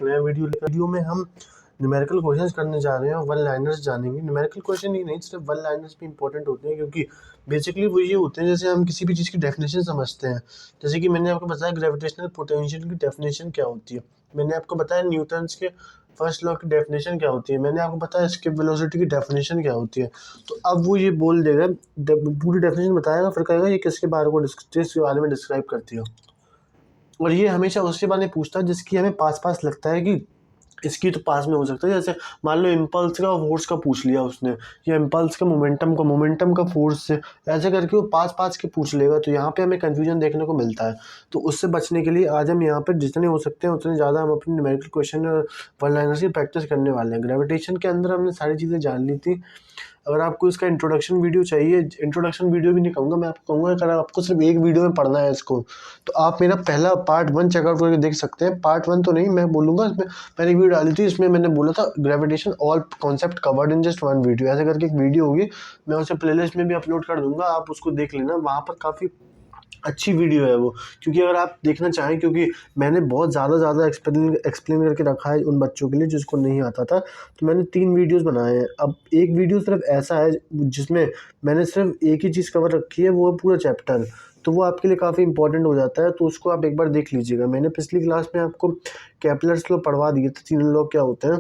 नया वीडियो में हम न्यूमेरिकल क्वेश्चंस करने जा रहे हैं और वन लाइनर्स जानेंगे। न्यूमेरिकल क्वेश्चन ही नहीं, सिर्फ वन लाइनर्स भी इंपॉर्टेंट होते हैं, क्योंकि बेसिकली वो ये होते हैं जैसे हम किसी भी चीज़ की डेफिनेशन समझते हैं। जैसे कि मैंने आपको बताया ग्रेविटेशनल पोटेंशियल की डेफिनेशन क्या होती है, मैंने आपको बताया न्यूटन्स के फर्स्ट लॉ की डेफिनेशन क्या होती है, मैंने आपको बताया स्केप वेलोसिटी की डेफिनेशन क्या होती है। तो अब वो ये बोल देगा, पूरी डेफिनेशन बताएगा, फिर कहेगा ये किसके बारे में डिस्क्राइब करती है। और ये हमेशा उसके बारे में पूछता है जिसकी हमें पास लगता है कि इसकी तो पास में हो सकता है। जैसे मान लो इम्पल्स का फोर्स का पूछ लिया उसने, या इम्पल्स का मोमेंटम का फोर्स से, ऐसे करके वो पास के पूछ लेगा, तो यहाँ पे हमें कंफ्यूजन देखने को मिलता है। तो उससे बचने के लिए आज हम यहाँ पर जितने हो सकते हैं उतने ज़्यादा हम अपने न्यूमेरिकल क्वेश्चन और वन लाइनर्स की प्रैक्टिस करने वाले हैं। ग्रेविटेशन के अंदर हमने सारी चीज़ें जान ली थी। अगर आपको इसका इंट्रोडक्शन वीडियो चाहिए, इंट्रोडक्शन वीडियो भी नहीं कहूँगा, मैं आपको कहूँगा अगर आपको सिर्फ एक वीडियो में पढ़ना है इसको, तो आप मेरा पहला पार्ट 1 चेकआउट करके देख सकते हैं। पार्ट 1 तो नहीं, मैं बोलूँगा इसमें मैंने वीडियो डाली थी, इसमें मैंने बोला था gravitation all concept covered in just 1 video, ऐसे करके एक वीडियो होगी, मैं उसे प्लेलिस्ट में भी अपलोड कर दूँगा, आप उसको देख लेना। वहाँ पर काफ़ी अच्छी वीडियो है वो, क्योंकि अगर आप देखना चाहें, क्योंकि मैंने बहुत ज़्यादा एक्सप्लेन करके रखा है उन बच्चों के लिए जिसको नहीं आता था, तो मैंने 3 वीडियोस बनाए हैं। अब एक वीडियो सिर्फ ऐसा है जिसमें मैंने सिर्फ एक ही चीज़ कवर रखी है, वो है पूरा चैप्टर, तो वो आपके लिए काफ़ी इंपॉर्टेंट हो जाता है, तो उसको आप एक बार देख लीजिएगा। मैंने पिछली क्लास में आपको केपलर्स लॉ पढ़वा दिए थे, 3 लॉ क्या होते हैं।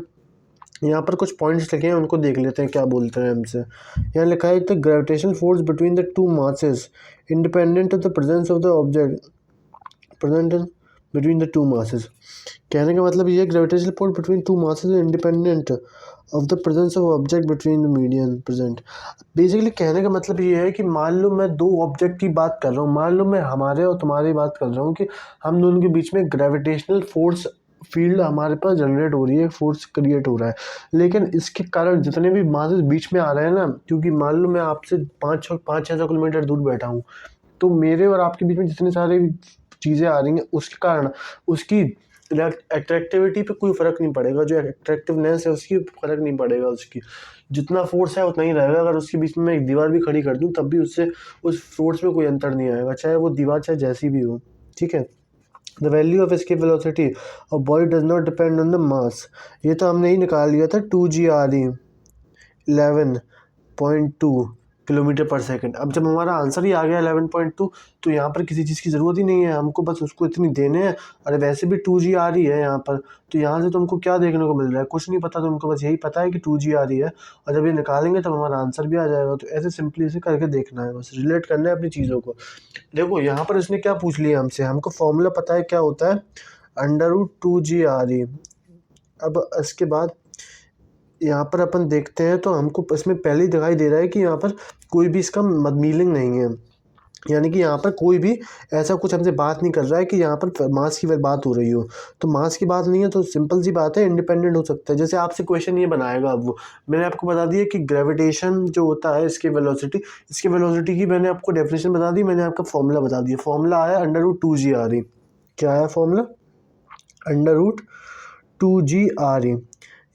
यहाँ पर कुछ पॉइंट्स लिखे हैं, उनको देख लेते हैं क्या बोलते हैं हमसे। यहाँ लिखा है the gravitational force between the two masses independent of the presence of the object present between the two masses. कहने का मतलब ये है gravitational force between two masses independent of the presence of object between the medium present. Basically कहने का मतलब ये है कि मान लो मैं 2 ऑब्जेक्ट की बात कर रहा हूँ, मान लो मैं हमारे और तुम्हारी बात कर रहा हूँ कि हम दोनों के बीच में ग्रेविटेशनल फोर्स फील्ड हमारे पास जनरेट हो रही है, फोर्स क्रिएट हो रहा है, लेकिन इसके कारण जितने भी मासेस बीच में आ रहे हैं ना, क्योंकि मान लो मैं आपसे 500-600 किलोमीटर दूर बैठा हूँ, तो मेरे और आपके बीच में जितनी सारी चीज़ें आ रही हैं, उसके कारण उसकी अट्रैक्टिविटी पे कोई फ़र्क नहीं पड़ेगा, जो अट्रैक्टिवनेस है उसकी फ़र्क नहीं पड़ेगा, उसकी जितना फोर्स है उतना ही रहेगा। अगर उसके बीच में मैं एक दीवार भी खड़ी कर दूँ तब भी उससे उस फोर्स में कोई अंतर नहीं आएगा, चाहे वो दीवार चाहे जैसी भी हो, ठीक है। The value of escape velocity of body does not depend on the mass, ये तो हमने ही निकाल लिया था, 2 GRE 11.2 किलोमीटर पर सेकंड। अब जब हमारा आंसर ही आ गया 11.2, तो यहाँ पर किसी चीज़ की ज़रूरत ही नहीं है, हमको बस उसको इतनी देने हैं। अरे वैसे भी 2 GRE है यहाँ पर, तो यहाँ से तुमको क्या देखने को मिल रहा है, कुछ नहीं पता, तुमको बस यही पता है कि 2 GRE है, और जब ये निकालेंगे तब हमारा आंसर भी आ जाएगा। तो ऐसे सिंपली इसे करके देखना है, बस रिलेट करना है अपनी चीज़ों को। देखो यहाँ पर इसने क्या पूछ लिया हमसे, हमको फॉर्मूला पता है क्या होता है, √2 GRE। अब इसके बाद यहाँ पर अपन देखते हैं, तो हमको इसमें पहले ही दिखाई दे रहा है कि यहाँ पर कोई भी इसका मीनिंग नहीं है, यानी कि यहाँ पर कोई भी ऐसा कुछ हमसे बात नहीं कर रहा है कि यहाँ पर मास की बात हो रही हो। तो मास की बात नहीं है, तो सिंपल सी बात है, इंडिपेंडेंट हो सकता है। जैसे आपसे क्वेश्चन ये बनाएगा, अब वो मैंने आपको बता दिया कि ग्रेविटेशन जो होता है, इसकी वेलोसिटी की मैंने आपको डेफिनेशन बता दी, मैंने आपका फॉर्मूला बता दिया। फॉर्मूला आया √2 GRE। क्या आया फॉर्मूला? √2 GRE।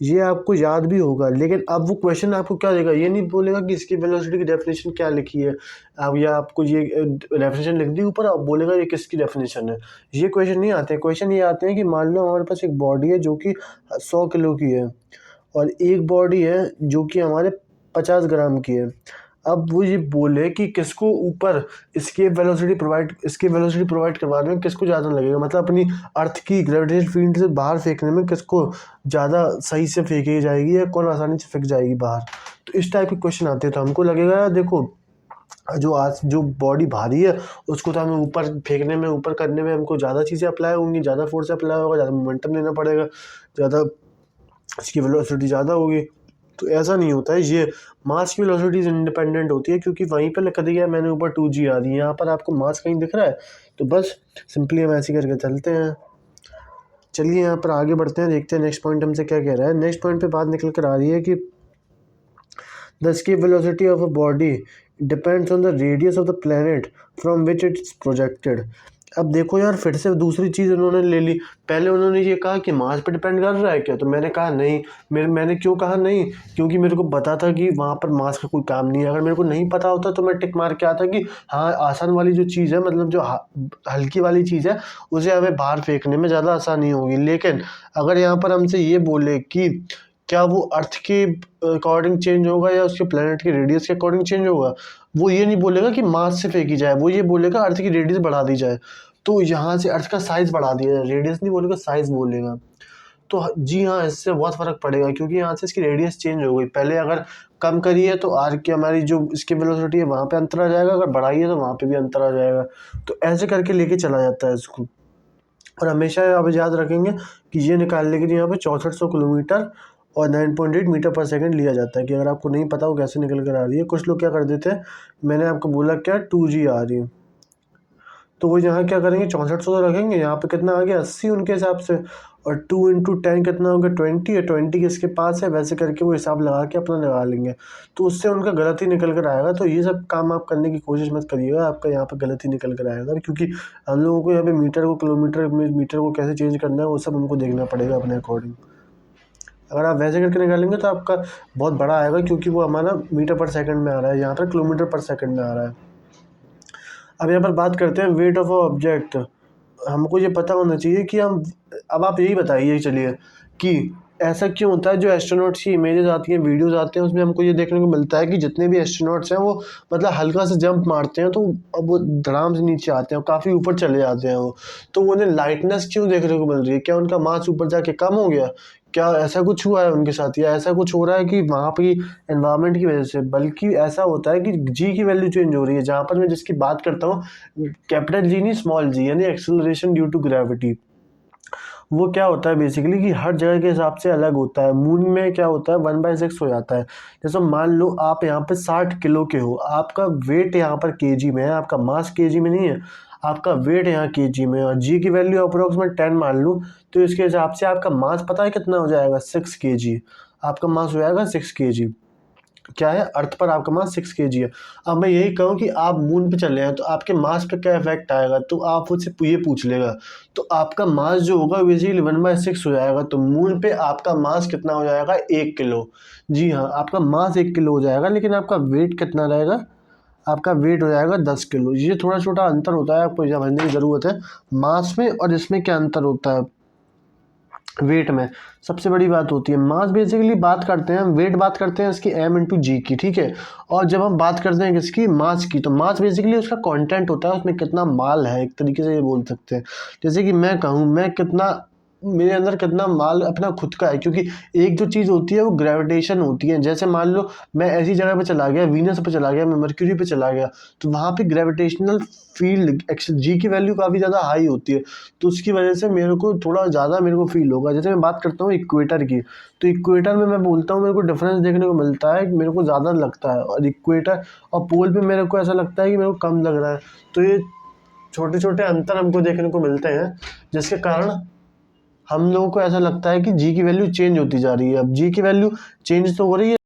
ये आपको याद भी होगा, लेकिन अब वो क्वेश्चन आपको क्या देगा, ये नहीं बोलेगा कि इसकी वेलोसिटी की डेफिनेशन क्या लिखी है, अब या आपको ये डेफिनेशन लिख दी ऊपर, अब बोलेगा ये किसकी डेफिनेशन है। ये क्वेश्चन नहीं आते हैं। क्वेश्चन ये आते हैं कि मान लो हमारे पास एक बॉडी है जो कि 100 किलो की है, और एक बॉडी है जो कि हमारे 50 ग्राम की है। अब वो ये बोले कि किसको ऊपर एस्केप वेलोसिटी प्रोवाइड करवाने में किसको ज़्यादा लगेगा, मतलब अपनी अर्थ की ग्रेविटेशनल फील्ड से बाहर फेंकने में किसको ज़्यादा सही से फेंकी जाएगी, या कौन आसानी से फेंक जाएगी बाहर। तो इस टाइप के क्वेश्चन आते हैं, तो हमको लगेगा यार देखो, जो बॉडी भारी है उसको तो हमें ऊपर फेंकने में, ऊपर करने में हमको ज़्यादा चीज़ें अप्लाई होंगी, ज़्यादा फोर्स अप्लाई होगा, ज़्यादा मोमेंटम लेना पड़ेगा, ज़्यादा इसकी वेलोसिटी ज़्यादा होगी। तो ऐसा नहीं होता है, ये मास की वेलोसिटी इंडिपेंडेंट होती है, क्योंकि वहीं पर लिख दिया मैंने ऊपर 2 GRE, यहाँ पर आपको मास कहीं दिख रहा है, तो बस सिंपली हम ऐसे करके चलते हैं। चलिए यहाँ पर आगे बढ़ते हैं, देखते हैं नेक्स्ट पॉइंट हमसे क्या कह रहा है। नेक्स्ट पॉइंट पे बात निकल कर आ रही है कि the escape velocity of a body depends on the radius of the planet from which it's projected. अब देखो यार, फिर से दूसरी चीज़ उन्होंने ले ली। पहले उन्होंने ये कहा कि मास पे डिपेंड कर रहा है क्या, तो मैंने कहा नहीं। मैंने क्यों कहा नहीं, क्योंकि मेरे को पता था कि वहाँ पर मास का कोई काम नहीं है। अगर मेरे को नहीं पता होता तो मैं टिक मार के आता कि हाँ, आसान वाली जो चीज़ है, मतलब जो हल्की वाली चीज़ है, उसे हमें बाहर फेंकने में ज़्यादा आसानी होगी। लेकिन अगर यहाँ पर हमसे ये बोले कि क्या वो अर्थ के अकॉर्डिंग चेंज होगा या उसके प्लेनेट के रेडियस के अकॉर्डिंग चेंज होगा, वो ये नहीं बोलेगा कि मास से फेंकी जाए, वो ये बोलेगा अर्थ की रेडियस बढ़ा दी जाए। तो यहाँ से अर्थ का साइज़ बढ़ा दिया जाए, रेडियस नहीं बोलेगा, साइज़ बोलेगा। तो जी हाँ, इससे बहुत फ़र्क पड़ेगा, क्योंकि यहाँ से इसकी रेडियस चेंज हो गई। पहले अगर कम करी है तो आर की हमारी जो इसकी वेलोसिटी है वहाँ पे अंतर आ जाएगा, अगर बढ़ाई है तो वहाँ पे भी अंतर आ जाएगा। तो ऐसे करके लेके चला जाता है इसको। और हमेशा आप याद रखेंगे कि ये निकालने के लिए यहाँ पे 6400 किलोमीटर और 9.8 मीटर पर सेकंड लिया जाता है। कि अगर आपको नहीं पता वो कैसे निकल कर आ रही है, कुछ लोग क्या कर देते हैं, मैंने आपको बोला क्या 2G आ रही है, तो वो यहाँ क्या करेंगे 6400 तो रखेंगे, यहाँ पे कितना आ गया 80 उनके हिसाब से, और 2 इंटू 10 कितना हो गया 20 है, 20 किसके पास है, वैसे करके वो हिसाब लगा के अपना लगा लेंगे। तो उससे उनका गलत ही निकल कर आएगा। तो ये सब काम आप करने की कोशिश मत करिएगा, आपका यहाँ पर गलत ही निकल कर आएगा, क्योंकि हम लोगों को यहाँ पे मीटर को किलोमीटर में, मीटर को कैसे चेंज करना है वो सब हमको देखना पड़ेगा अपने अकॉर्डिंग। अगर आप वैसे करके निकालेंगे तो आपका बहुत बड़ा आएगा, क्योंकि वो हमारा मीटर पर सेकंड में आ रहा है, यहाँ पर किलोमीटर पर सेकंड में आ रहा है। अब यहाँ पर बात करते हैं वेट ऑफ ऑब्जेक्ट। हमको ये पता होना चाहिए कि हम, अब आप यही बताइए चलिए कि ऐसा क्यों होता है, जो एस्ट्रोनॉट्स की इमेजेस आती हैं, वीडियोस आते हैं, उसमें हमको ये देखने को मिलता है कि जितने भी एस्ट्रोनॉट्स हैं वो मतलब हल्का सा जंप मारते हैं तो अब वो धड़ाम से नीचे आते हैं, काफ़ी ऊपर चले जाते हैं वो। तो उन्हें लाइटनेस क्यों देखने को मिल रही है, क्या उनका मास ऊपर जाके कम हो गया, क्या ऐसा कुछ हुआ है उनके साथ, या ऐसा कुछ हो रहा है कि वहाँ की एनवायरनमेंट की वजह से। बल्कि ऐसा होता है कि जी की वैल्यू चेंज हो रही है, जहाँ पर मैं जिसकी बात करता हूँ कैपिटल जी नहीं स्मॉल जी, यानी एक्सेलरेशन ड्यू टू ग्रेविटी। वो क्या होता है बेसिकली कि हर जगह के हिसाब से अलग होता है। मून में क्या होता है 1/6 हो जाता है। जैसे मान लो आप यहाँ पे 60 किलो के हो, आपका वेट यहाँ पर केजी में है, आपका मास केजी में नहीं है, आपका वेट यहाँ केजी में है, और जी की वैल्यू अप्रोक्सीमेट 10 मान लूँ, तो इसके हिसाब से आपका मास पता है कितना हो जाएगा 6 kg। आपका मास हो जाएगा 6 kg। क्या है, अर्थ पर आपका मास 6 kg है। अब मैं यही कहूँ कि आप मून पे चले हैं तो आपके मास पे क्या इफेक्ट आएगा, तो आप उससे ये पूछ लेगा, तो आपका मास जो होगा बेसिकली 1/6 हो जाएगा। तो मून पे आपका मास कितना हो जाएगा 1 किलो। जी हाँ, आपका मास 1 किलो हो जाएगा, लेकिन आपका वेट कितना रहेगा, आपका वेट हो जाएगा 10 किलो। ये थोड़ा छोटा अंतर होता है, आपको समझने की ज़रूरत है मास में और इसमें क्या अंतर होता है। वेट में सबसे बड़ी बात होती है, मास बेसिकली बात करते हैं हम, वेट बात करते हैं इसकी m इंटू जी की, ठीक है। और जब हम बात करते हैं किसकी, मास की, तो मास बेसिकली उसका कंटेंट होता है, उसमें कितना माल है, एक तरीके से ये बोल सकते हैं। जैसे कि मैं कहूँ मैं कितना, मेरे अंदर कितना माल अपना खुद का है, क्योंकि एक जो चीज़ होती है वो ग्रेविटेशन होती है। जैसे मान लो मैं ऐसी जगह पे चला गया, वीनस पे चला गया, मैं मर्क्यूरी पे चला गया, तो वहाँ पे ग्रेविटेशनल फील्ड जी की वैल्यू काफ़ी ज़्यादा हाई होती है, तो उसकी वजह से मेरे को थोड़ा ज़्यादा मेरे को फील होगा। जैसे मैं बात करता हूँ इक्वेटर की, तो इक्वेटर में मैं बोलता हूँ मेरे को डिफरेंस देखने को मिलता है, मेरे को ज़्यादा लगता है, और इक्वेटर और पोल पे मेरे को ऐसा लगता है कि मेरे को कम लग रहा है। तो ये छोटे छोटे अंतर हमको देखने को मिलते हैं, जिसके कारण हम लोगों को ऐसा लगता है कि जी की वैल्यू चेंज होती जा रही है। अब जी की वैल्यू चेंज तो हो रही है,